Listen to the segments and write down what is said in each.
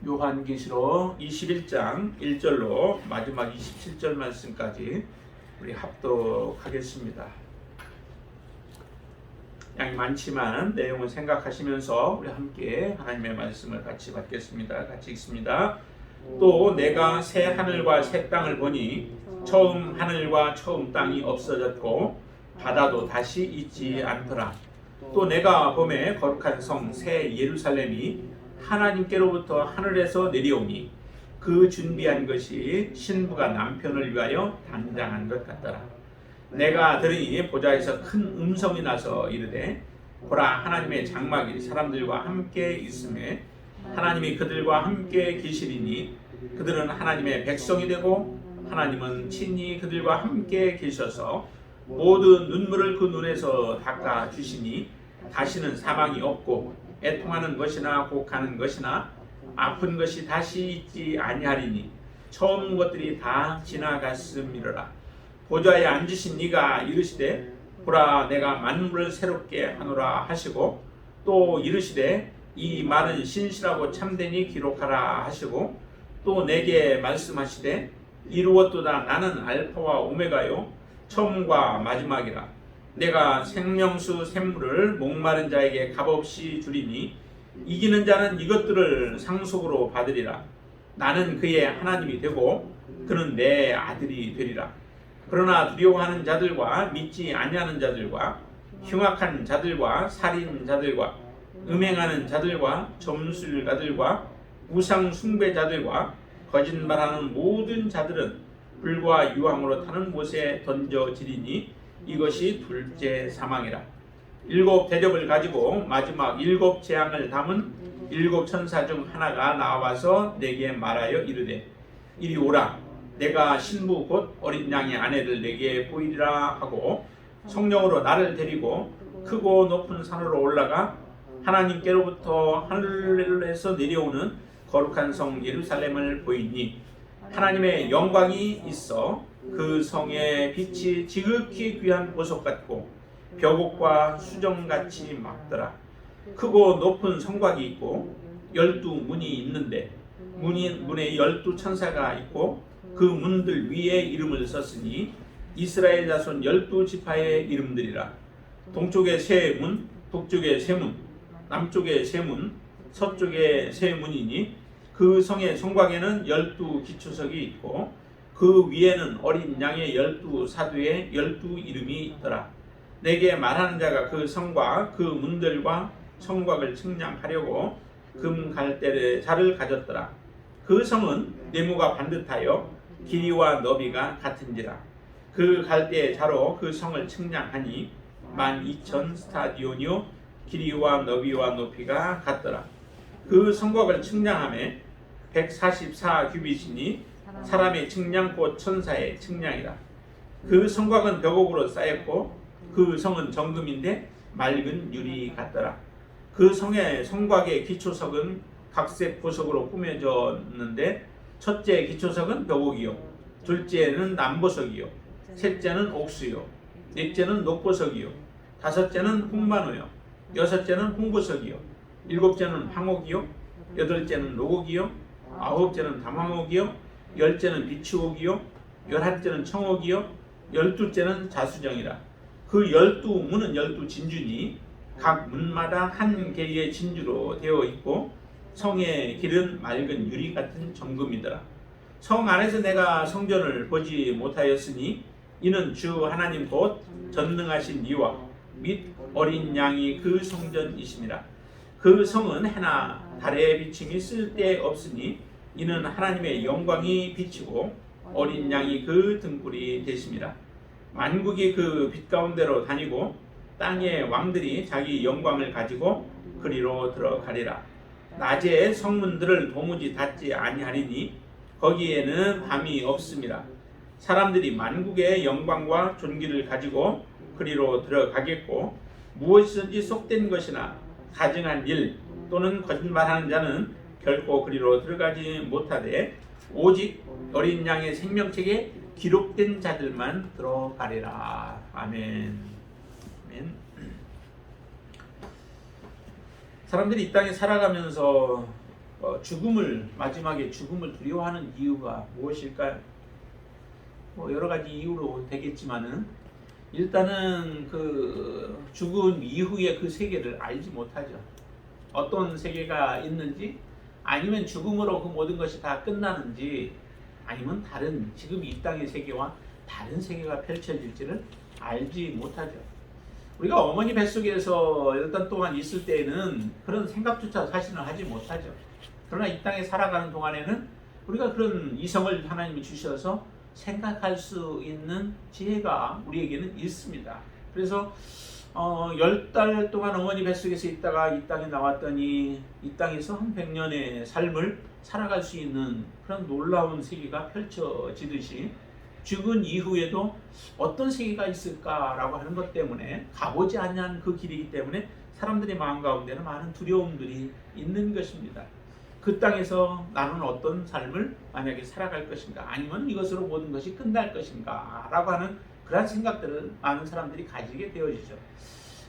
요한계시록 21장 1절로 마지막 27절 말씀까지 우리 합독하겠습니다. 양이 많지만 내용을 생각하시면서 우리 함께 하나님의 말씀을 같이 받겠습니다. 같이 읽습니다. 또 내가 새 하늘과 새 땅을 보니 처음 하늘과 처음 땅이 없어졌고 바다도 다시 있지 않더라. 또 내가 보매 거룩한 성 새 예루살렘이 하나님께로부터 하늘에서 내려오니 그 준비한 것이 신부가 남편을 위하여 단장한 것 같더라. 내가 들으니 보좌에서 큰 음성이 나서 이르되 보라, 하나님의 장막이 사람들과 함께 있음에 하나님이 그들과 함께 계시리니 그들은 하나님의 백성이 되고 하나님은 친히 그들과 함께 계셔서 모든 눈물을 그 눈에서 닦아 주시니 다시는 사망이 없고 애통하는 것이나 곡하는 것이나 아픈 것이 다시 있지 아니하리니 처음 것들이 다 지나갔음이로라. 보좌에 앉으신 이가 이르시되 보라, 내가 만물을 새롭게 하노라 하시고 또 이르시되 이 말은 신실하고 참되니 기록하라 하시고 또 내게 말씀하시되 이루었도다. 나는 알파와 오메가요 처음과 마지막이라. 내가 생명수 샘물을 목마른 자에게 값없이 주리니 이기는 자는 이것들을 상속으로 받으리라. 나는 그의 하나님이 되고 그는 내 아들이 되리라. 그러나 두려워하는 자들과 믿지 아니하는 자들과 흉악한 자들과 살인자들과 음행하는 자들과 점술가들과 우상 숭배자들과 거짓말하는 모든 자들은 불과 유황으로 타는 못에 던져지리니 이것이 둘째 사망이라. 일곱 대접을 가지고 마지막 일곱 재앙을 담은 일곱 천사 중 하나가 나와서 내게 말하여 이르되 이리 오라. 내가 신부 곧 어린 양의 아내를 내게 보이리라 하고 성령으로 나를 데리고 크고 높은 산으로 올라가 하나님께로부터 하늘에서 내려오는 거룩한 성 예루살렘을 보이니 하나님의 영광이 있어 그 성의 빛이 지극히 귀한 보석 같고 벽옥과 수정같이 막더라. 크고 높은 성곽이 있고 12문이 있는데 문에 12천사가 있고 그 문들 위에 이름을 썼으니 이스라엘 자손 12지파의 이름들이라. 동쪽에 세 문, 북쪽에 세 문, 남쪽에 세 문, 서쪽에 세 문이니 그 성의 성곽에는 12기초석이 있고 그 위에는 어린 양의 12사두의 12이름이 있더라. 내게 말하는 자가 그 성과 그 문들과 성곽을 측량하려고 금 갈대자를 가졌더라. 그 성은 네모가 반듯하여 길이와 너비가 같은지라. 그 갈대자로 그 성을 측량하니 12,000 스타디오니요 길이와 너비와 높이가 같더라. 그 성곽을 측량하매 144 규빗이니 사람의 측량 곧 천사의 측량이라. 그 성곽은 벽옥으로 쌓였고 그 성은 정금인데 맑은 유리 같더라. 그 성의 성곽의 기초석은 각색 보석으로 꾸며졌는데 첫째 기초석은 벽옥이요, 둘째는 남보석이요, 셋째는 옥수요, 넷째는 녹보석이요, 다섯째는 홍만호요, 여섯째는 홍보석이요, 일곱째는 황옥이요, 여덟째는 노곡이요, 아홉째는 담황옥이요, 열째는 비추옥이요, 11째는 청옥이요, 12째는 자수정이라. 그 12문은 12진주니 각 문마다 한 개의 진주로 되어 있고 성의 길은 맑은 유리 같은 정금이더라. 성 안에서 내가 성전을 보지 못하였으니 이는 주 하나님 곧 전능하신 이와 및 어린 양이 그 성전이심이라. 그 성은 해나 달의 비침이 쓸데없으니 이는 하나님의 영광이 비치고 어린 양이 그 등불이 되심이라. 만국이 그 빛 가운데로 다니고 땅의 왕들이 자기 영광을 가지고 그리로 들어가리라. 낮에 성문들을 도무지 닫지 아니하리니 거기에는 밤이 없음이라. 사람들이 만국의 영광과 존귀를 가지고 그리로 들어가겠고 무엇이든지 속된 것이나 가증한 일 또는 거짓말하는 자는 결코 그리로 들어가지 못하되 오직 어린 양의 생명책에 기록된 자들만 들어가리라. 아멘. 아멘. 사람들이 이 땅에 살아가면서 마지막에 죽음을 두려워하는 이유가 무엇일까요? 여러 가지 이유로 되겠지만은 일단은 그 죽음 이후의 그 세계를 알지 못하죠. 어떤 세계가 있는지, 아니면 죽음으로 그 모든 것이 다 끝나는지, 아니면 다른 지금 이 땅의 세계와 다른 세계가 펼쳐질지를 알지 못하죠. 우리가 어머니 뱃속에서 일단 동안 있을 때에는 그런 생각조차 사실은 하지 못하죠. 그러나 이 땅에 살아가는 동안에는 우리가 그런 이성을 하나님이 주셔서 생각할 수 있는 지혜가 우리에게는 있습니다. 그래서 10달 동안 어머니 뱃속에서 있다가 이 땅에 나왔더니 이 땅에서 한 100년의 삶을 살아갈 수 있는 그런 놀라운 세계가 펼쳐지듯이 죽은 이후에도 어떤 세계가 있을까라고 하는 것 때문에 가보지 않는 그 길이기 때문에 사람들의 마음 가운데는 많은 두려움들이 있는 것입니다. 그 땅에서 나는 어떤 삶을 만약에 살아갈 것인가, 아니면 이것으로 모든 것이 끝날 것인가 라고 하는 그런 생각들을 많은 사람들이 가지게 되어지죠.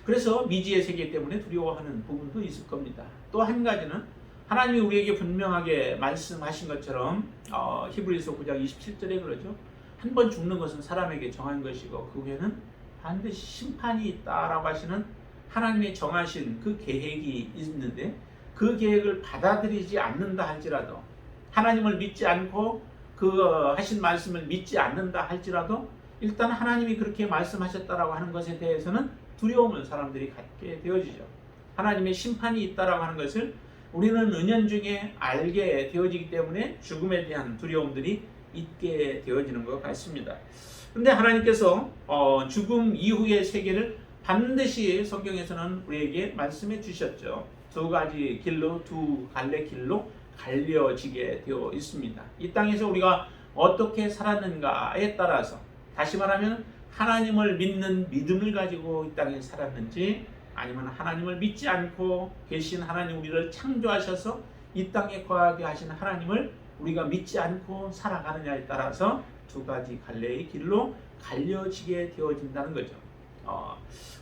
그래서 미지의 세계 때문에 두려워하는 부분도 있을 겁니다. 또 한 가지는 하나님이 우리에게 분명하게 말씀하신 것처럼 히브리서 9장 27절에 그러죠. 한 번 죽는 것은 사람에게 정한 것이고 그 후에는 반드시 심판이 있다라고 하시는 하나님의 정하신 그 계획이 있는데, 그 계획을 받아들이지 않는다 할지라도, 하나님을 믿지 않고 그 하신 말씀을 믿지 않는다 할지라도 일단 하나님이 그렇게 말씀하셨다라고 하는 것에 대해서는 두려움을 사람들이 갖게 되어지죠. 하나님의 심판이 있다라고 하는 것을 우리는 은연중에 알게 되어지기 때문에 죽음에 대한 두려움들이 있게 되어지는 것 같습니다. 그런데 하나님께서 죽음 이후의 세계를 반드시 성경에서는 우리에게 말씀해 주셨죠. 두 가지 길로, 두 갈래 길로 갈려지게 되어 있습니다. 이 땅에서 우리가 어떻게 살았는가에 따라서, 다시 말하면 하나님을 믿는 믿음을 가지고 이 땅에 살았는지, 아니면 하나님을 믿지 않고 계신 하나님, 우리를 창조하셔서 이 땅에 거하게 하신 하나님을 우리가 믿지 않고 살아가느냐에 따라서 두 가지 갈래의 길로 갈려지게 되어진다는 거죠.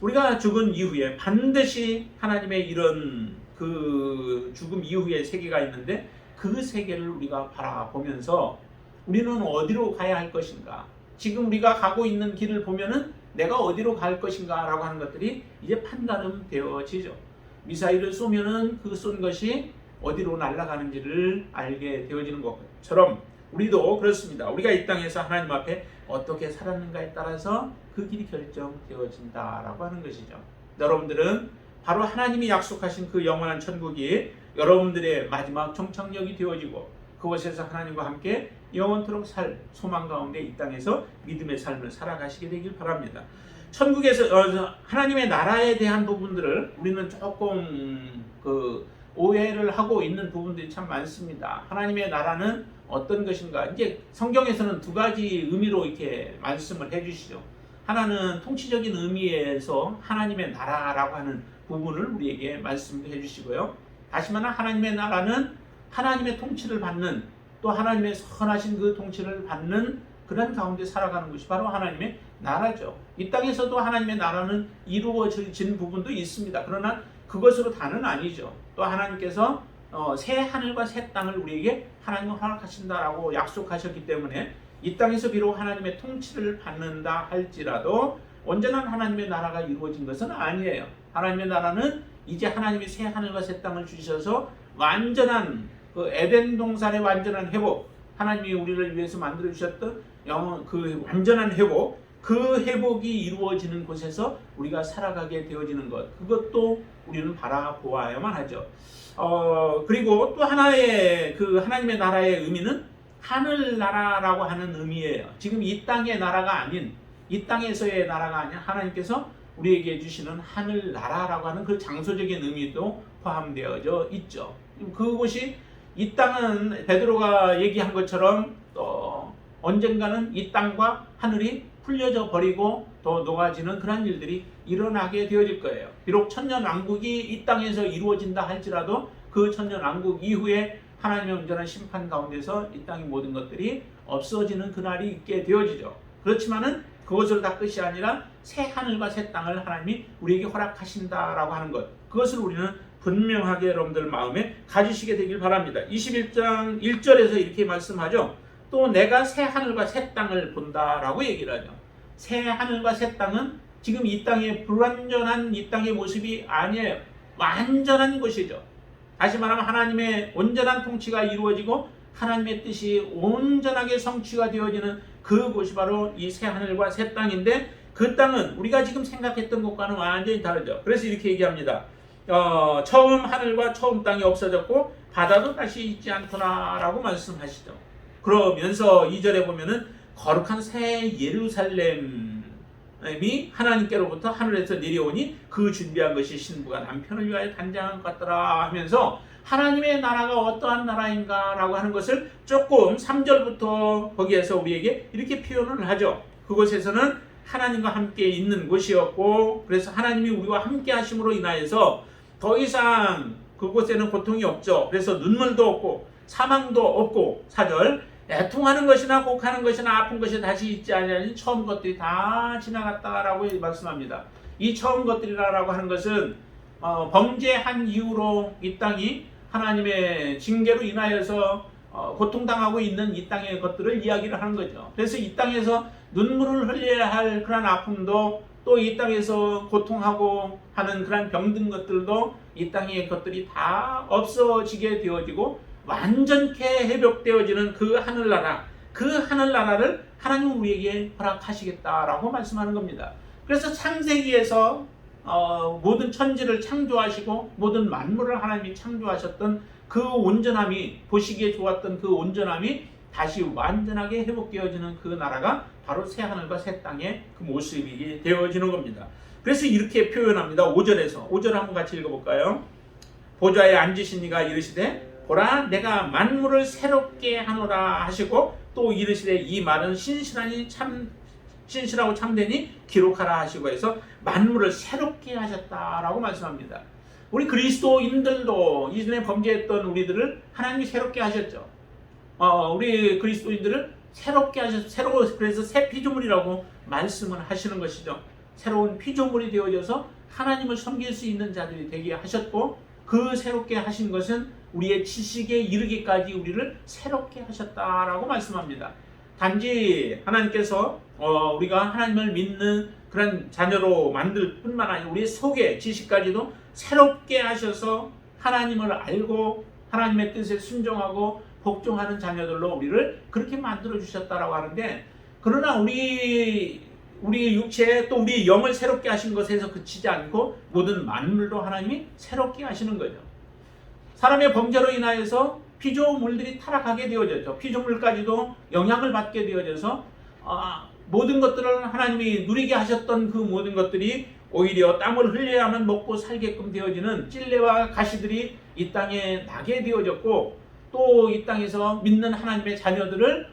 우리가 죽은 이후에 반드시 하나님의 이런 그 죽음 이후의 세계가 있는데, 그 세계를 우리가 바라보면서 우리는 어디로 가야 할 것인가, 지금 우리가 가고 있는 길을 보면은 내가 어디로 갈 것인가 라고 하는 것들이 이제 판가름 되어지죠. 미사일을 쏘면은 그 쏜 것이 어디로 날아가는지를 알게 되어지는 것처럼 우리도 그렇습니다. 우리가 이 땅에서 하나님 앞에 어떻게 살았는가에 따라서 그 길이 결정되어진다라고 하는 것이죠. 여러분들은 바로 하나님이 약속하신 그 영원한 천국이 여러분들의 마지막 종착역이 되어지고, 그곳에서 하나님과 함께 영원토록 살 소망 가운데 이 땅에서 믿음의 삶을 살아가시게 되길 바랍니다. 천국에서 하나님의 나라에 대한 부분들을 우리는 조금 오해를 하고 있는 부분들이 참 많습니다. 하나님의 나라는 어떤 것인가? 이제 성경에서는 두 가지 의미로 이렇게 말씀을 해주시죠. 하나는 통치적인 의미에서 하나님의 나라라고 하는 부분을 우리에게 말씀해 주시고요. 다시 말하면 하나님의 나라는 하나님의 통치를 받는, 또 하나님의 선하신 그 통치를 받는 그런 가운데 살아가는 것이 바로 하나님의 나라죠. 이 땅에서도 하나님의 나라는 이루어진 부분도 있습니다. 그러나 그것으로 다는 아니죠. 또 하나님께서 새 하늘과 새 땅을 우리에게 하나님은 허락하신다라고 약속하셨기 때문에 이 땅에서 비록 하나님의 통치를 받는다 할지라도 온전한 하나님의 나라가 이루어진 것은 아니에요. 하나님의 나라는 이제 하나님이 새 하늘과 새 땅을 주셔서 완전한 그 에덴 동산의 완전한 회복, 하나님이 우리를 위해서 만들어 주셨던 그 완전한 회복, 그 회복이 이루어지는 곳에서 우리가 살아가게 되어지는 것, 그것도 우리는 바라보아야만 하죠. 그리고 또 하나의 그 하나님의 나라의 의미는 하늘나라라고 하는 의미예요. 지금 이 땅의 나라가 아닌, 이 땅에서의 나라가 아닌 하나님께서 우리에게 주시는 하늘나라라고 하는 그 장소적인 의미도 포함되어져 있죠. 그것이 이 땅은 베드로가 얘기한 것처럼 언젠가는 이 땅과 하늘이 풀려져 버리고 더 녹아지는 그런 일들이 일어나게 되어질 거예요. 비록 천년왕국이 이 땅에서 이루어진다 할지라도 그 천년왕국 이후에 하나님의 온전한 심판 가운데서 이 땅의 모든 것들이 없어지는 그날이 있게 되어지죠. 그렇지만은 그것으로 다 끝이 아니라 새 하늘과 새 땅을 하나님이 우리에게 허락하신다라고 하는 것, 그것을 우리는 분명하게 여러분들 마음에 가지시게 되길 바랍니다. 21장 1절에서 이렇게 말씀하죠. 또 내가 새 하늘과 새 땅을 본다라고 얘기를 하죠. 새 하늘과 새 땅은 지금 이 땅의 불완전한 이 땅의 모습이 아니에요. 완전한 곳이죠. 다시 말하면 하나님의 온전한 통치가 이루어지고 하나님의 뜻이 온전하게 성취가 되어지는 그곳이 바로 이 새 하늘과 새 땅인데, 그 땅은 우리가 지금 생각했던 것과는 완전히 다르죠. 그래서 이렇게 얘기합니다. 처음 하늘과 처음 땅이 없어졌고 바다도 다시 있지 않구나 라고 말씀하시죠. 그러면서 2절에 보면은 거룩한 새 예루살렘이 하나님께로부터 하늘에서 내려오니 그 준비한 것이 신부가 남편을 위하여 단장한 것 같더라 하면서 하나님의 나라가 어떠한 나라인가 라고 하는 것을 조금 3절부터 거기에서 우리에게 이렇게 표현을 하죠. 그곳에서는 하나님과 함께 있는 곳이었고, 그래서 하나님이 우리와 함께 하심으로 인하여서 더 이상 그곳에는 고통이 없죠. 그래서 눈물도 없고 사망도 없고, 4절 애통하는 것이나 곡하는 것이나 아픈 것이 다시 있지 아니하니 처음 것들이 다 지나갔다라고 말씀합니다. 이 처음 것들이라고 하는 것은 범죄한 이후로 이 땅이 하나님의 징계로 인하여서 고통당하고 있는 이 땅의 것들을 이야기를 하는 거죠. 그래서 이 땅에서 눈물을 흘려야 할 그런 아픔도, 또 이 땅에서 고통하고 하는 그런 병든 것들도 이 땅의 것들이 다 없어지게 되어지고 완전케 회복되어지는 그 하늘나라, 그 하늘나라를 하나님은 우리에게 허락하시겠다라고 말씀하는 겁니다. 그래서 창세기에서 모든 천지를 창조하시고 모든 만물을 하나님이 창조하셨던 그 온전함이, 보시기에 좋았던 그 온전함이 다시 완전하게 회복되어지는 그 나라가 바로 새 하늘과 새 땅의 그 모습이 되어지는 겁니다. 그래서 이렇게 표현합니다. 5절 한번 같이 읽어볼까요? 보좌에 앉으신 이가 이르시되 보라 내가 만물을 새롭게 하노라 하시고, 또 이르시되 이 말은 신실하고 참되니 기록하라 하시고 해서 만물을 새롭게 하셨다라고 말씀합니다. 우리 그리스도인들도 이전에 범죄했던 우리들을 하나님이 새롭게 하셨죠. 우리 그리스도인들을 새롭게 하셔서 그래서 새 피조물이라고 말씀을 하시는 것이죠. 새로운 피조물이 되어져서 하나님을 섬길 수 있는 자들이 되게 하셨고, 그 새롭게 하신 것은 우리의 지식에 이르기까지 우리를 새롭게 하셨다라고 말씀합니다. 단지 하나님께서 우리가 하나님을 믿는 그런 자녀로 만들 뿐만 아니라 우리 속에 지식까지도 새롭게 하셔서 하나님을 알고 하나님의 뜻에 순종하고 복종하는 자녀들로 우리를 그렇게 만들어 주셨다라고 하는데, 그러나 우리 육체 또 우리 영을 새롭게 하신 것에서 그치지 않고 모든 만물도 하나님이 새롭게 하시는 거죠. 사람의 범죄로 인하여서 피조물들이 타락하게 되어졌죠. 피조물까지도 영향을 받게 되어져서 모든 것들을 하나님이 누리게 하셨던 그 모든 것들이 오히려 땀을 흘려야만 먹고 살게끔 되어지는 찔레와 가시들이 이 땅에 나게 되어졌고, 또 이 땅에서 믿는 하나님의 자녀들을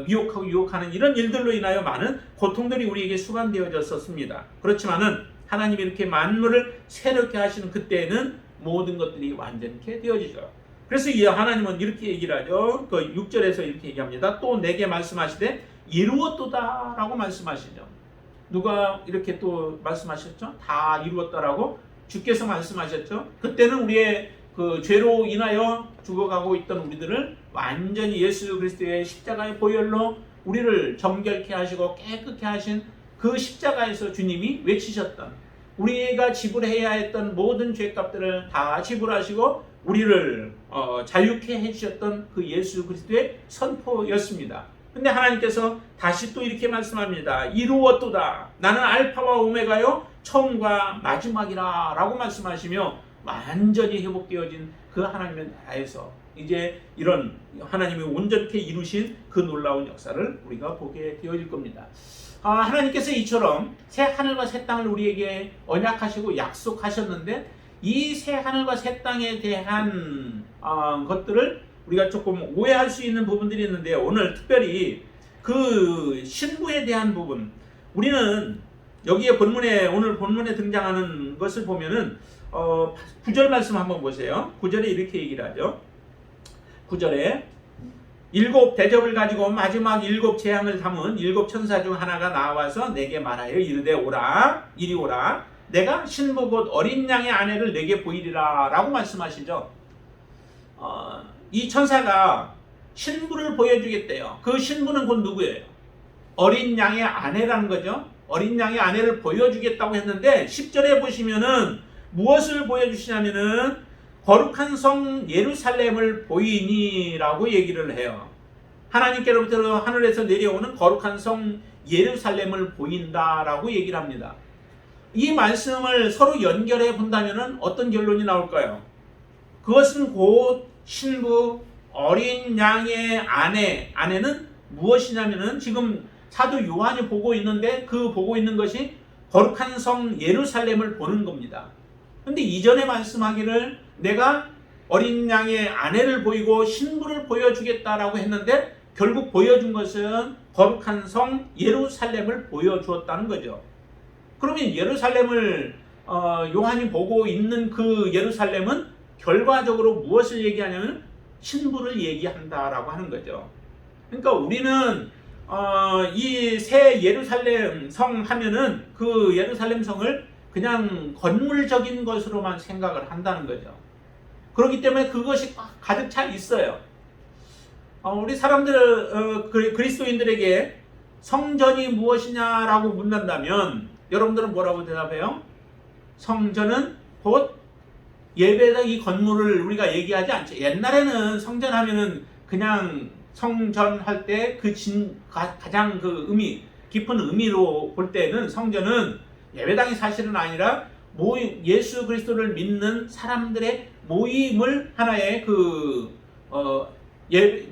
미혹하고 유혹하는 이런 일들로 인하여 많은 고통들이 우리에게 수반되어졌었습니다. 그렇지만은 하나님이 이렇게 만물을 새롭게 하시는 그때에는 모든 것들이 완전케 되어지죠. 그래서 이 하나님은 이렇게 얘기를 하죠. 그 6절에서 이렇게 얘기합니다. 또 내게 말씀하시되 이루었도다 라고 말씀하시죠. 누가 이렇게 또 말씀하셨죠? 다 이루었다라고 주께서 말씀하셨죠. 그때는 우리의 그 죄로 인하여 죽어가고 있던 우리들을 완전히 예수 그리스도의 십자가의 보혈로 우리를 정결케 하시고 깨끗게 하신 그 십자가에서 주님이 외치셨던, 우리가 지불해야 했던 모든 죄값들을 다 지불하시고 우리를 자유케 해주셨던 그 예수 그리스도의 선포였습니다. 근데 하나님께서 다시 또 이렇게 말씀합니다. 이루었도다. 나는 알파와 오메가요 처음과 마지막이라 라고 말씀하시며, 완전히 회복되어진 그 하나님의 나라에서 이제 이런 하나님이 온전케 이루신 그 놀라운 역사를 우리가 보게 되어질 겁니다. 하나님께서 이처럼 새 하늘과 새 땅을 우리에게 언약하시고 약속하셨는데, 이 새 하늘과 새 땅에 대한 것들을 우리가 조금 오해할 수 있는 부분들이 있는데, 오늘 특별히 그 신부에 대한 부분, 우리는 여기에 오늘 본문에 등장하는 것을 보면은 9절 말씀 한번 보세요. 9절에 이렇게 얘기를 하죠. 9절에 7 대접을 가지고 마지막 7 재앙을 담은 7 천사 중 하나가 나와서 내게 말하여 이르되 오라, 이리 오라. 내가 신부 곧 어린 양의 아내를 내게 보이리라 라고 말씀하시죠. 이 천사가 신부를 보여주겠대요. 그 신부는 곧 누구예요? 어린 양의 아내라는 거죠. 어린 양의 아내를 보여주겠다고 했는데 10절에 보시면은 무엇을 보여주시냐면은 거룩한 성 예루살렘을 보이니라고 얘기를 해요. 하나님께로부터 하늘에서 내려오는 거룩한 성 예루살렘을 보인다라고 얘기를 합니다. 이 말씀을 서로 연결해 본다면은 어떤 결론이 나올까요? 그것은 곧 신부 어린 양의 아내는 무엇이냐면은 지금 사도 요한이 보고 있는데 그 보고 있는 것이 거룩한 성 예루살렘을 보는 겁니다. 근데 이전에 말씀하기를 내가 어린 양의 아내를 보이고 신부를 보여주겠다라고 했는데 결국 보여준 것은 거룩한 성 예루살렘을 보여주었다는 거죠. 그러면 예루살렘을 요한이 보고 있는 그 예루살렘은 결과적으로 무엇을 얘기하냐면 신부를 얘기한다라고 하는 거죠. 그러니까 우리는 이 새 예루살렘 성 하면은 그 예루살렘 성을 그냥 건물적인 것으로만 생각을 한다는 거죠. 그렇기 때문에 그것이 가득 차 있어요. 우리 사람들 그리스도인들에게 성전이 무엇이냐라고 묻는다면 여러분들은 뭐라고 대답해요? 성전은 곧 예배당 이 건물을 우리가 얘기하지 않죠. 옛날에는 성전 하면은 그냥 성전 할 때 그 가장 그 깊은 의미로 볼 때는 성전은 예배당이 사실은 아니라 예수 그리스도를 믿는 사람들의 모임을 하나의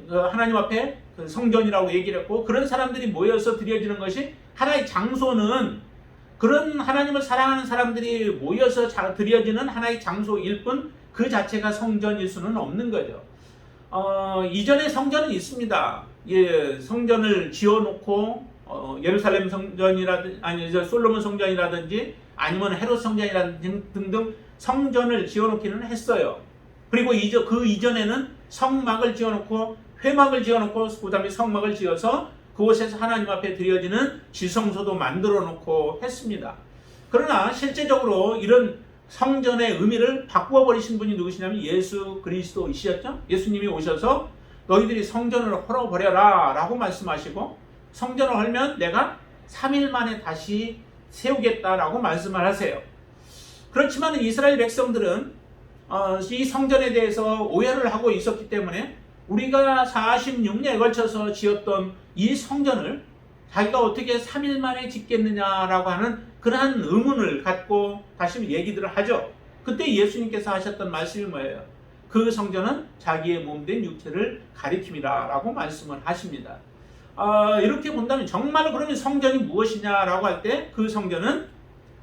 하나님 앞에 그 성전이라고 얘기를 했고, 그런 사람들이 모여서 드려지는 것이 하나의 장소는 그런 하나님을 사랑하는 사람들이 모여서 드려지는 하나의 장소일 뿐 그 자체가 성전일 수는 없는 거죠. 이전에 성전은 있습니다. 성전을 지어놓고 예루살렘 성전이라든지 아니 솔로몬 성전이라든지 아니면 헤롯 성전이라든지 등등 성전을 지어놓기는 했어요. 그리고 그 이전에는 성막을 지어놓고 회막을 지어놓고 그 다음에 성막을 지어서 그곳에서 하나님 앞에 드려지는 지성소도 만들어 놓고 했습니다. 그러나 실제적으로 이런 성전의 의미를 바꾸어 버리신 분이 누구시냐면 예수 그리스도이셨죠. 예수님이 오셔서 너희들이 성전을 헐어버려라 라고 말씀하시고, 성전을 헐면 내가 3일 만에 다시 세우겠다라고 말씀을 하세요. 그렇지만 이스라엘 백성들은 이 성전에 대해서 오해를 하고 있었기 때문에 우리가 46년에 걸쳐서 지었던 이 성전을 자기가 어떻게 3일 만에 짓겠느냐라고 하는 그러한 의문을 갖고 다시 얘기들을 하죠. 그때 예수님께서 하셨던 말씀이 뭐예요? 그 성전은 자기의 몸된 육체를 가리킴이라 라고 말씀을 하십니다. 이렇게 본다면 정말 그러면 성전이 무엇이냐라고 할 때 그 성전은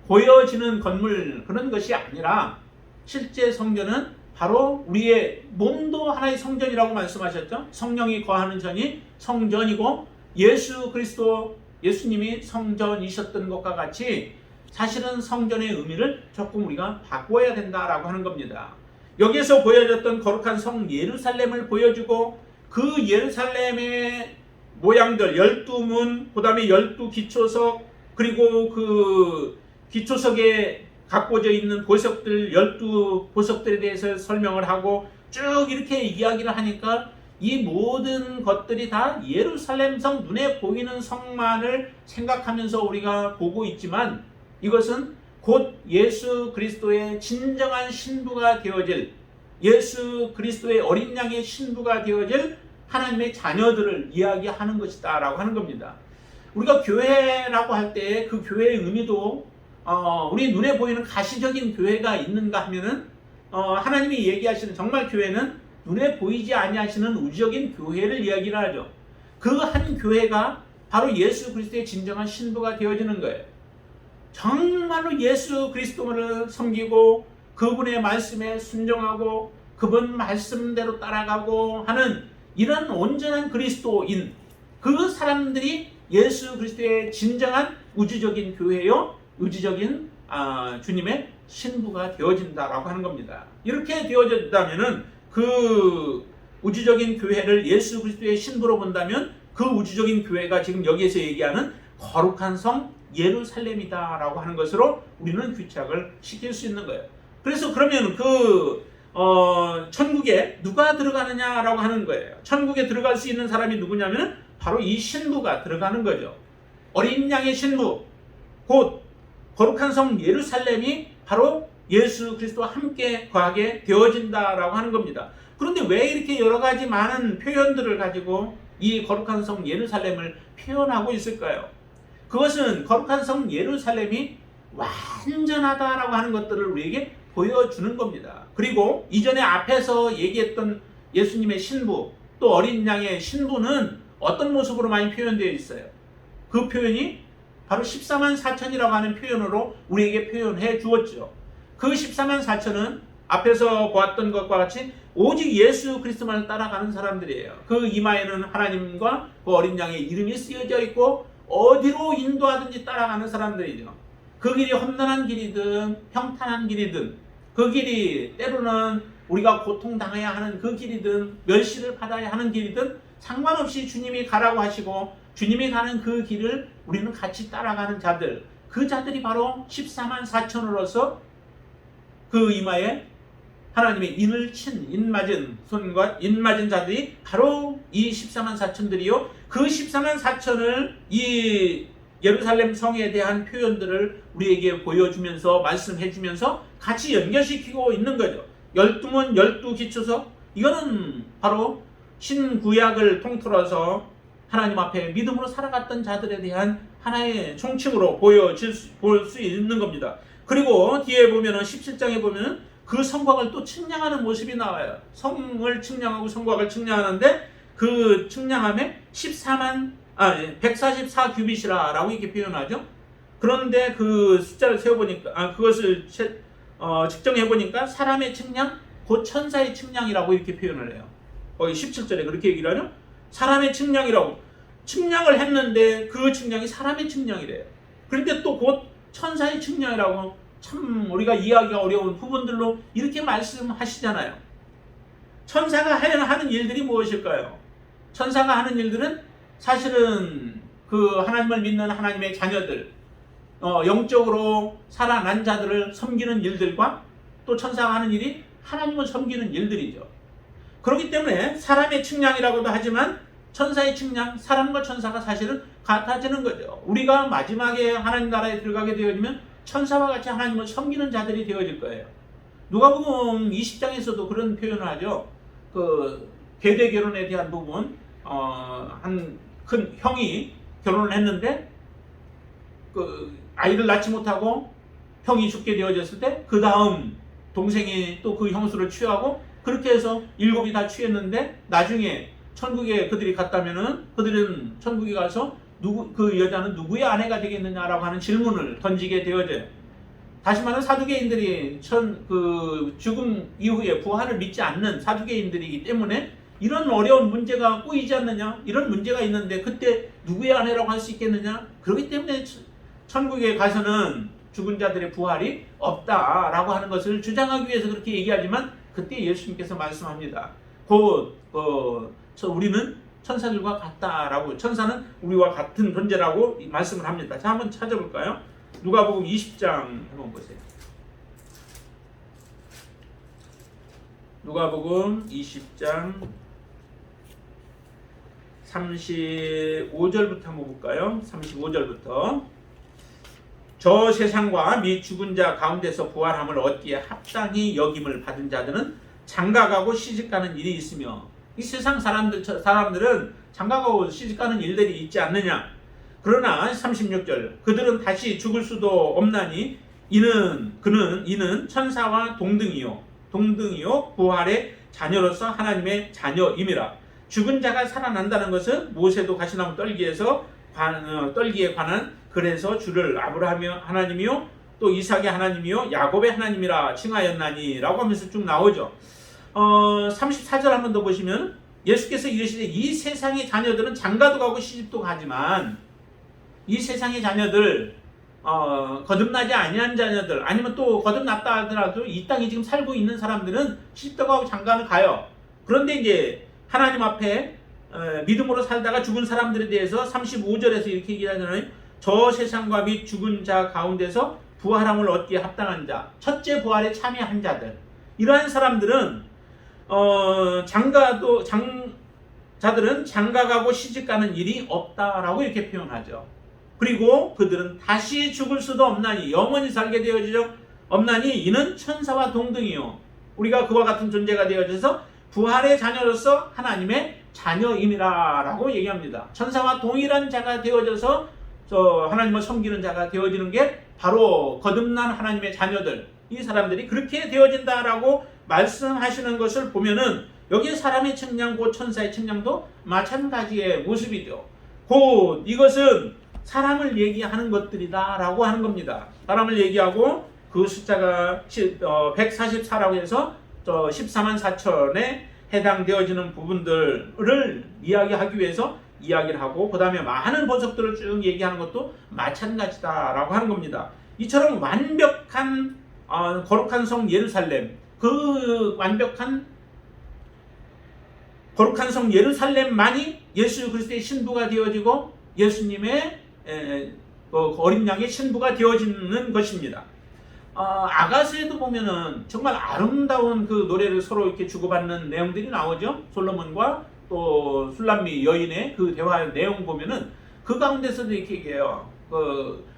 보여지는 건물 그런 것이 아니라 실제 성전은 바로 우리의 몸도 하나의 성전이라고 말씀하셨죠. 성령이 거하는 전이 성전이고 예수 그리스도 예수님이 성전이셨던 것과 같이 사실은 성전의 의미를 조금 우리가 바꿔야 된다라고 하는 겁니다. 여기에서 보여줬던 거룩한 성 예루살렘을 보여주고 그 예루살렘의 모양들 12문, 그 다음에 12기초석, 그리고 그 기초석에 갖고져 있는 보석들 12보석들에 대해서 설명을 하고 쭉 이렇게 이야기를 하니까 이 모든 것들이 다 예루살렘 성, 눈에 보이는 성만을 생각하면서 우리가 보고 있지만 이것은 곧 예수 그리스도의 진정한 신부가 되어질, 예수 그리스도의 어린 양의 신부가 되어질 하나님의 자녀들을 이야기하는 것이다 라고 하는 겁니다. 우리가 교회라고 할 때 그 교회의 의미도 우리 눈에 보이는 가시적인 교회가 있는가 하면은 하나님이 얘기하시는 정말 교회는 눈에 보이지 아니하시는 우주적인 교회를 이야기를 하죠. 그 한 교회가 바로 예수 그리스도의 진정한 신부가 되어지는 거예요. 정말로 예수 그리스도를 섬기고 그분의 말씀에 순종하고 그분 말씀대로 따라가고 하는 이런 온전한 그리스도인, 그 사람들이 예수 그리스도의 진정한 우주적인 교회요, 우주적인 주님의 신부가 되어진다라고 하는 겁니다. 이렇게 되어졌다면은 그 우주적인 교회를 예수 그리스도의 신부로 본다면 그 우주적인 교회가 지금 여기에서 얘기하는 거룩한 성 예루살렘이다라고 하는 것으로 우리는 귀착을 시킬 수 있는 거예요. 그래서 그러면 천국에 누가 들어가느냐라고 하는 거예요. 천국에 들어갈 수 있는 사람이 누구냐면 바로 이 신부가 들어가는 거죠. 어린 양의 신부, 곧 거룩한 성 예루살렘이 바로 예수 그리스도와 함께 거하게 되어진다라고 하는 겁니다. 그런데 왜 이렇게 여러 가지 많은 표현들을 가지고 이 거룩한 성 예루살렘을 표현하고 있을까요? 그것은 거룩한 성 예루살렘이 완전하다라고 하는 것들을 우리에게 보여주는 겁니다. 그리고 이전에 앞에서 얘기했던 예수님의 신부, 또 어린 양의 신부는 어떤 모습으로 많이 표현되어 있어요? 그 표현이 바로 14만 4천이라고 하는 표현으로 우리에게 표현해 주었죠. 그 14만 4천은 앞에서 보았던 것과 같이 오직 예수 그리스도만을 따라가는 사람들이에요. 그 이마에는 하나님과 그 어린 양의 이름이 쓰여져 있고 어디로 인도하든지 따라가는 사람들이죠. 그 길이 험난한 길이든 평탄한 길이든, 그 길이 때로는 우리가 고통당해야 하는 그 길이든 멸시를 받아야 하는 길이든 상관없이 주님이 가라고 하시고 주님이 가는 그 길을 우리는 같이 따라가는 자들, 그 자들이 바로 14만 4천으로서 그 이마에 하나님의 인을 친, 인맞은 손과 인맞은 자들이 바로 이 14만 4천들이요. 그 14만 4천을 이 예루살렘 성에 대한 표현들을 우리에게 보여주면서 말씀해주면서 같이 연결시키고 있는 거죠. 12문 12기초석, 이거는 바로 신구약을 통틀어서 하나님 앞에 믿음으로 살아갔던 자들에 대한 하나의 총칭으로 볼 수 있는 겁니다. 그리고 뒤에 보면은 17장에 보면은 그 성곽을 또 측량하는 모습이 나와요. 성을 측량하고 성곽을 측량하는데 그 측량함에 144 규빗이라고 이렇게 표현하죠. 그런데 그 숫자를 세어보니까 그것을 측정해보니까 사람의 측량, 곧 천사의 측량이라고 이렇게 표현을 해요. 거기 17절에 그렇게 얘기를 하죠. 사람의 측량이라고 측량을 했는데 그 측량이 사람의 측량이래요. 그런데 또 곧 천사의 측량이라고, 참 우리가 이해하기가 어려운 부분들로 이렇게 말씀하시잖아요. 천사가 하는 일들이 무엇일까요? 천사가 하는 일들은 사실은 그 하나님을 믿는 하나님의 자녀들, 영적으로 살아난 자들을 섬기는 일들과 또 천사가 하는 일이 하나님을 섬기는 일들이죠. 그렇기 때문에 사람의 측량이라고도 하지만 천사의 측량, 사람과 천사가 사실은 같아지는 거죠. 우리가 마지막에 하나님 나라에 들어가게 되어지면 천사와 같이 하나님을 섬기는 자들이 되어질 거예요. 누가복음 20장에서도 그런 표현을 하죠. 그 대대 결혼에 대한 부분, 한 큰 형이 결혼을 했는데 그 아이를 낳지 못하고 형이 죽게 되어졌을 때 그 다음 동생이 또 그 형수를 취하고 그렇게 해서 7이 다 취했는데 나중에 천국에 그들이 갔다면은 그들은 천국에 가서 그 여자는 누구의 아내가 되겠느냐라고 하는 질문을 던지게 되어져요. 다시 말하면 사두개인들이 죽음 이후에 부활을 믿지 않는 사두개인들이기 때문에 이런 어려운 문제가 꼬이지 않느냐, 이런 문제가 있는데 그때 누구의 아내라고 할 수 있겠느냐. 그렇기 때문에 천국에 가서는 죽은 자들의 부활이 없다라고 하는 것을 주장하기 위해서 그렇게 얘기하지만 그때 예수님께서 말씀합니다. 곧 우리는 천사들과 같다라고, 천사는 우리와 같은 존재라고 말씀을 합니다. 자, 한번 찾아볼까요? 누가복음 20장 한번 보세요. 누가복음 20장 35절부터 한번 볼까요? 35절부터. 저 세상과 및 죽은 자 가운데서 부활함을 얻기에 합당히 여김을 받은 자들은 장가가고 시집가는 일이 있으며, 이 세상 사람들은 장가가고 시집가는 일들이 있지 않느냐. 그러나 36절, 그들은 다시 죽을 수도 없나니 이는 천사와 동등이요 부활의 자녀로서 하나님의 자녀임이라. 죽은 자가 살아난다는 것은 모세도 가시나무 떨기에 관한 그래서 주를 아브라함의 하나님이요 또 이삭의 하나님이요 야곱의 하나님이라 칭하였나니라고 하면서 쭉 나오죠. 34절 한 번 더 보시면 예수께서 이르시되 이 세상의 자녀들은 장가도 가고 시집도 가지만 이 세상의 자녀들, 거듭나지 아니한 자녀들, 아니면 또 거듭났다 하더라도 이 땅에 지금 살고 있는 사람들은 시집도 가고 장가는 가요. 그런데 이제 하나님 앞에 믿음으로 살다가 죽은 사람들에 대해서 35절에서 이렇게 얘기하잖아요. 저 세상과 및 죽은 자 가운데서 부활함을 얻기에 합당한 자, 첫째 부활에 참여한 자들, 이러한 사람들은 자들은 장가가고 시집가는 일이 없다라고 이렇게 표현하죠. 그리고 그들은 다시 죽을 수도 없나니, 영원히 살게 되어지죠. 없나니 이는 천사와 동등이요, 우리가 그와 같은 존재가 되어져서 부활의 자녀로서 하나님의 자녀임이라 라고 얘기합니다. 천사와 동일한 자가 되어져서 하나님을 섬기는 자가 되어지는 게 바로 거듭난 하나님의 자녀들, 이 사람들이 그렇게 되어진다라고 말씀하시는 것을 보면은 여기에 사람의 측량, 곧 천사의 측량도 마찬가지의 모습이죠. 곧 이것은 사람을 얘기하는 것들이다 라고 하는 겁니다. 사람을 얘기하고 그 숫자가 144라고 해서 14만 4천에 해당되어지는 부분들을 이야기하기 위해서 이야기를 하고, 그 다음에 많은 보석들을 쭉 얘기하는 것도 마찬가지다라고 하는 겁니다. 이처럼 완벽한 거룩한 성 예루살렘, 그 완벽한 거룩한 성 예루살렘만이 예수 그리스도의 신부가 되어지고 예수님의 어린 양의 신부가 되어지는 것입니다. 아가서에도 보면은 정말 아름다운 그 노래를 서로 이렇게 주고받는 내용들이 나오죠. 솔로몬과 또 술람미 여인의 그 대화의 내용 보면은 그 가운데서도 이렇게 얘기해요.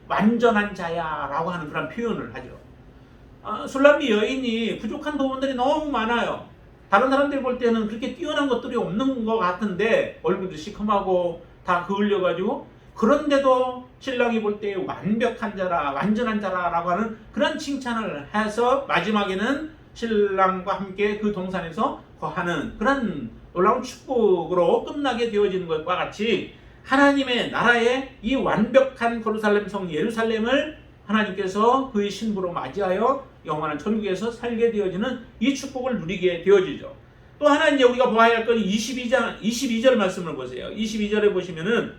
완전한 자야 라고 하는 그런 표현을 하죠. 술람미 여인이 부족한 부분들이 너무 많아요. 다른 사람들이 볼 때는 그렇게 뛰어난 것들이 없는 것 같은데, 얼굴도 시커하고 다 그을려가지고, 그런데도 신랑이 볼 때 완벽한 자라, 완전한 자라 라고 하는 그런 칭찬을 해서 마지막에는 신랑과 함께 그 동산에서 거하는 그런 놀라운 축복으로 끝나게 되어지는 것과 같이, 하나님의 나라의 이 완벽한 예루살렘 성 예루살렘을 하나님께서 그의 신부로 맞이하여 영원한 천국에서 살게 되어지는 이 축복을 누리게 되어지죠. 또 하나 이제 우리가 보아야 할 건 22절 말씀을 보세요. 22절에 보시면은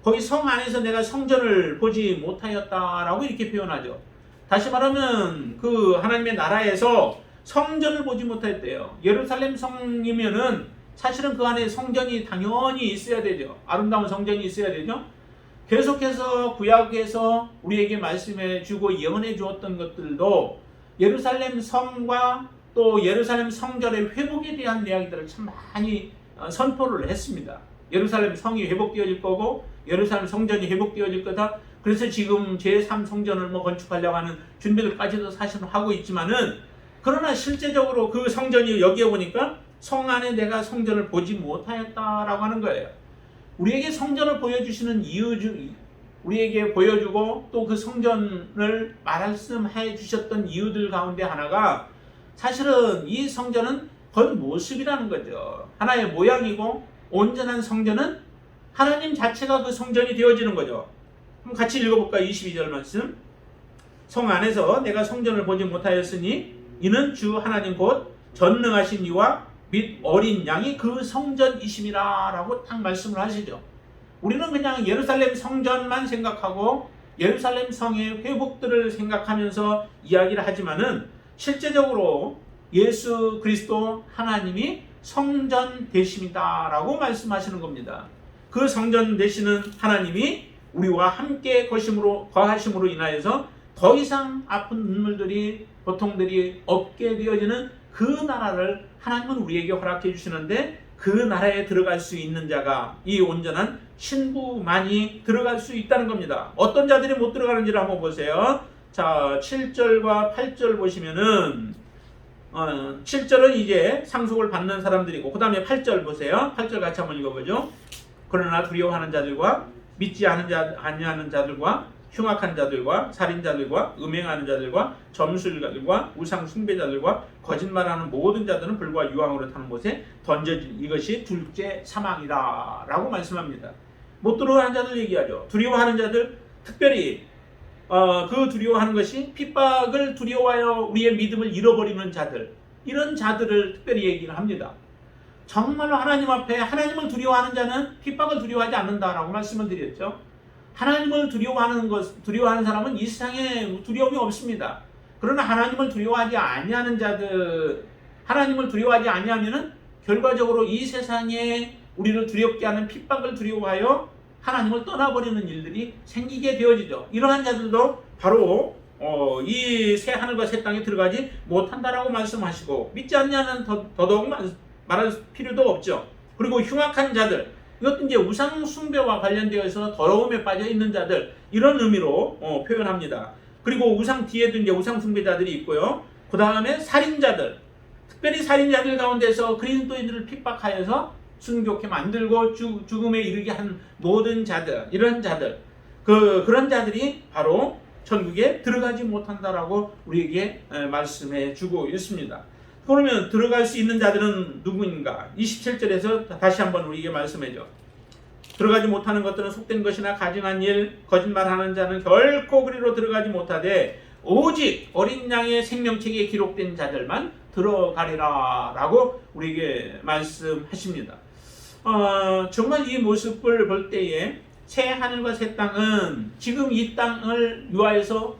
거기 성 안에서 내가 성전을 보지 못하였다라고 이렇게 표현하죠. 다시 말하면 그 하나님의 나라에서 성전을 보지 못했대요. 예루살렘 성이면은 사실은 그 안에 성전이 당연히 있어야 되죠. 아름다운 성전이 있어야 되죠. 계속해서 구약에서 우리에게 말씀해 주고 예언해 주었던 것들도 예루살렘 성과 또 예루살렘 성전의 회복에 대한 이야기들을 참 많이 선포를 했습니다. 예루살렘 성이 회복되어질 거고 예루살렘 성전이 회복되어질 거다. 그래서 지금 제3성전을 건축하려고 하는 준비들까지도 사실은 하고 있지만은, 그러나 실제적으로 그 성전이 여기에 보니까 성 안에 내가 성전을 보지 못하였다라고 하는 거예요. 우리에게 성전을 보여주시는 우리에게 보여주고 또 그 성전을 말씀해 주셨던 이유들 가운데 하나가 사실은 이 성전은 겉모습이라는 거죠. 하나의 모양이고, 온전한 성전은 하나님 자체가 그 성전이 되어지는 거죠. 그럼 같이 읽어볼까요? 22절 말씀. 성 안에서 내가 성전을 보지 못하였으니 이는 주 하나님 곧 전능하신 이와 및 어린 양이 그 성전이심이라 라고 딱 말씀을 하시죠. 우리는 그냥 예루살렘 성전만 생각하고 예루살렘 성의 회복들을 생각하면서 이야기를 하지만은, 실제적으로 예수 그리스도 하나님이 성전 되십니다 라고 말씀하시는 겁니다. 그 성전 되시는 하나님이 우리와 함께 거하심으로 인하여서 더 이상 아픈 눈물들이, 고통들이 없게 되어지는 그 나라를 하나님은 우리에게 허락해 주시는데, 그 나라에 들어갈 수 있는 자가 이 온전한 신부만이 들어갈 수 있다는 겁니다. 어떤 자들이 못 들어가는지를 한번 보세요. 자, 7절과 8절 보시면은 7절은 이제 상속을 받는 사람들이고, 그 다음에 8절 보세요. 8절 같이 한번 읽어보죠. 그러나 두려워하는 자들과 믿지 아니하는 자들과 흉악한 자들과 살인자들과 음행하는 자들과 점술가들과 우상 숭배자들과 거짓말하는 모든 자들은 불과 유황으로 타는 곳에 던져진 이것이 둘째 사망이다 라고 말씀합니다. 못 들어가는 자들 얘기하죠. 두려워하는 자들, 특별히 그 두려워하는 것이 핍박을 두려워하여 우리의 믿음을 잃어버리는 자들, 이런 자들을 특별히 얘기를 합니다. 정말로 하나님 앞에 하나님을 두려워하는 자는 핍박을 두려워하지 않는다라고 말씀을 드렸죠. 하나님을 두려워하는 사람은 이 세상에 두려움이 없습니다. 그러나 하나님을 두려워하지 아니하는 자들, 하나님을 두려워하지 아니하면은 결과적으로 이 세상에 우리를 두렵게 하는 핍박을 두려워하여 하나님을 떠나버리는 일들이 생기게 되어지죠. 이러한 자들도 바로 이 새 하늘과 새 땅에 들어가지 못한다라고 말씀하시고, 믿지 않냐는 더더욱 말할 필요도 없죠. 그리고 흉악한 자들, 이것도 이제 우상 숭배와 관련되어서 더러움에 빠져 있는 자들, 이런 의미로 표현합니다. 그리고 우상 뒤에도 이제 우상 숭배자들이 있고요. 그 다음에 살인자들, 특별히 살인자들 가운데서 그리스도인들을 핍박하여서 순교케 만들고 죽음에 이르게 한 모든 자들, 이런 자들, 그런 자들이 바로 천국에 들어가지 못한다라고 우리에게 말씀해 주고 있습니다. 그러면 들어갈 수 있는 자들은 누구인가? 27절에서 다시 한번 우리에게 말씀해 줘. 들어가지 못하는 것들은 속된 것이나 가증한 일, 거짓말하는 자는 결코 그리로 들어가지 못하되 오직 어린 양의 생명책에 기록된 자들만 들어가리라 라고 우리에게 말씀하십니다. 정말 이 모습을 볼 때에 새 하늘과 새 땅은 지금 이 땅을 위하여서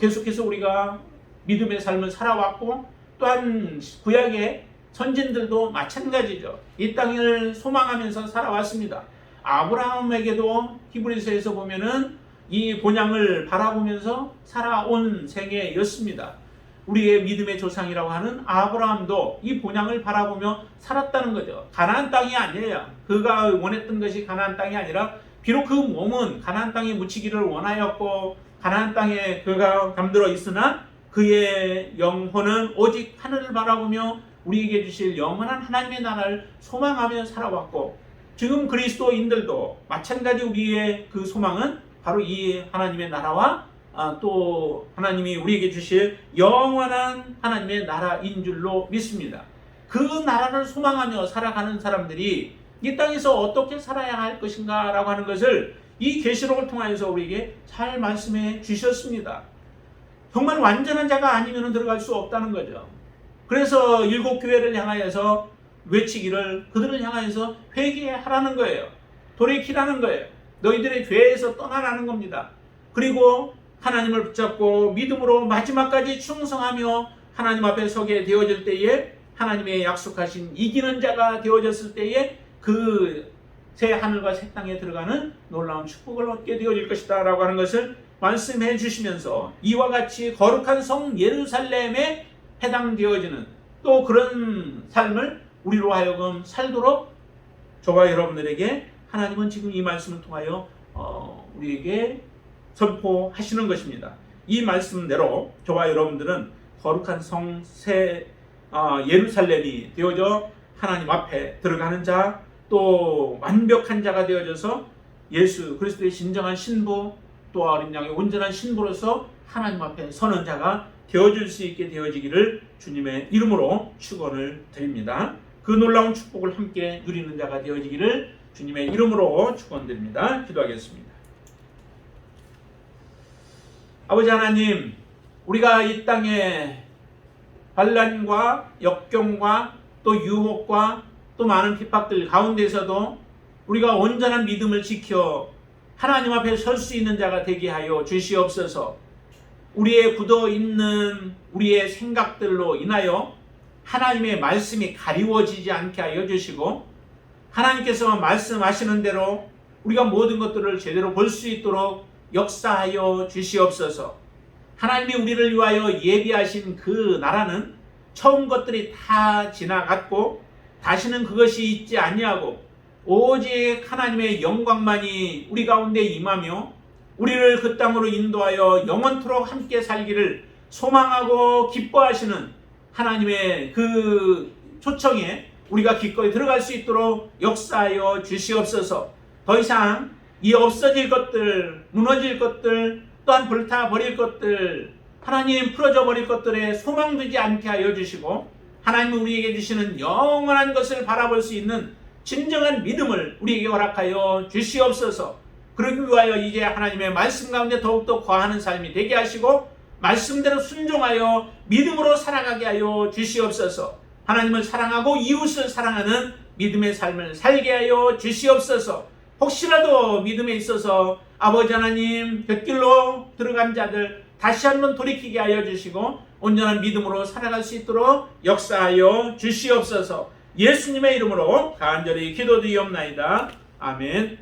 계속해서 우리가 믿음의 삶을 살아왔고, 또한 구약의 선진들도 마찬가지죠. 이 땅을 소망하면서 살아왔습니다. 아브라함에게도 히브리서에서 보면은 이 본향을 바라보면서 살아온 생애였습니다. 우리의 믿음의 조상이라고 하는 아브라함도 이 본향을 바라보며 살았다는 거죠. 가나안 땅이 아니에요. 그가 원했던 것이 가나안 땅이 아니라, 비록 그 몸은 가나안 땅에 묻히기를 원하였고 가나안 땅에 그가 잠들어 있으나 그의 영혼은 오직 하늘을 바라보며 우리에게 주실 영원한 하나님의 나라를 소망하며 살아왔고, 지금 그리스도인들도 마찬가지 우리의 그 소망은 바로 이 하나님의 나라와 또 하나님이 우리에게 주실 영원한 하나님의 나라인 줄로 믿습니다. 그 나라를 소망하며 살아가는 사람들이 이 땅에서 어떻게 살아야 할 것인가 라고 하는 것을 이 계시록을 통하여서 우리에게 잘 말씀해 주셨습니다. 정말 완전한 자가 아니면 들어갈 수 없다는 거죠. 그래서 일곱 교회를 향하여서 외치기를, 그들을 향하여서 회개하라는 거예요. 돌이키라는 거예요. 너희들의 죄에서 떠나라는 겁니다. 그리고 하나님을 붙잡고 믿음으로 마지막까지 충성하며 하나님 앞에 서게 되어질 때에, 하나님의 약속하신 이기는 자가 되어졌을 때에 그 새 하늘과 새 땅에 들어가는 놀라운 축복을 얻게 되어질 것이다 라고 하는 것을 말씀해 주시면서, 이와 같이 거룩한 성 예루살렘에 해당되어지는 또 그런 삶을 우리로 하여금 살도록 저와 여러분들에게 하나님은 지금 이 말씀을 통하여 우리에게 선포하시는 것입니다. 이 말씀대로 저와 여러분들은 거룩한 성 새 예루살렘이 되어져 하나님 앞에 들어가는 자, 또 완벽한 자가 되어져서 예수 그리스도의 진정한 신부, 또 어린 양의 온전한 신부로서 하나님 앞에 서는 자가 되어줄 수 있게 되어지기를 주님의 이름으로 축원을 드립니다. 그 놀라운 축복을 함께 누리는 자가 되어지기를 주님의 이름으로 축원드립니다. 기도하겠습니다. 아버지 하나님, 우리가 이 땅에 환난과 역경과 또 유혹과 또 많은 핍박들 가운데서도 우리가 온전한 믿음을 지켜 하나님 앞에 설 수 있는 자가 되게 하여 주시옵소서. 우리의 굳어있는 우리의 생각들로 인하여 하나님의 말씀이 가리워지지 않게 하여 주시고, 하나님께서 말씀하시는 대로 우리가 모든 것들을 제대로 볼 수 있도록 역사하여 주시옵소서. 하나님이 우리를 위하여 예비하신 그 나라는 처음 것들이 다 지나갔고 다시는 그것이 있지 아니하고 오직 하나님의 영광만이 우리 가운데 임하며 우리를 그 땅으로 인도하여 영원토록 함께 살기를 소망하고 기뻐하시는 하나님의 그 초청에 우리가 기꺼이 들어갈 수 있도록 역사하여 주시옵소서. 더 이상 이 없어질 것들, 무너질 것들, 또한 불타버릴 것들, 하나님 풀어져 버릴 것들에 소망되지 않게 하여 주시고, 하나님은 우리에게 주시는 영원한 것을 바라볼 수 있는 진정한 믿음을 우리에게 허락하여 주시옵소서. 그러기 위하여 이제 하나님의 말씀 가운데 더욱더 거하는 삶이 되게 하시고 말씀대로 순종하여 믿음으로 살아가게 하여 주시옵소서. 하나님을 사랑하고 이웃을 사랑하는 믿음의 삶을 살게 하여 주시옵소서. 혹시라도 믿음에 있어서 아버지 하나님 곁길로 들어간 자들 다시 한번 돌이키게 하여 주시고 온전한 믿음으로 살아갈 수 있도록 역사하여 주시옵소서. 예수님의 이름으로 간절히 기도드리옵나이다. 아멘.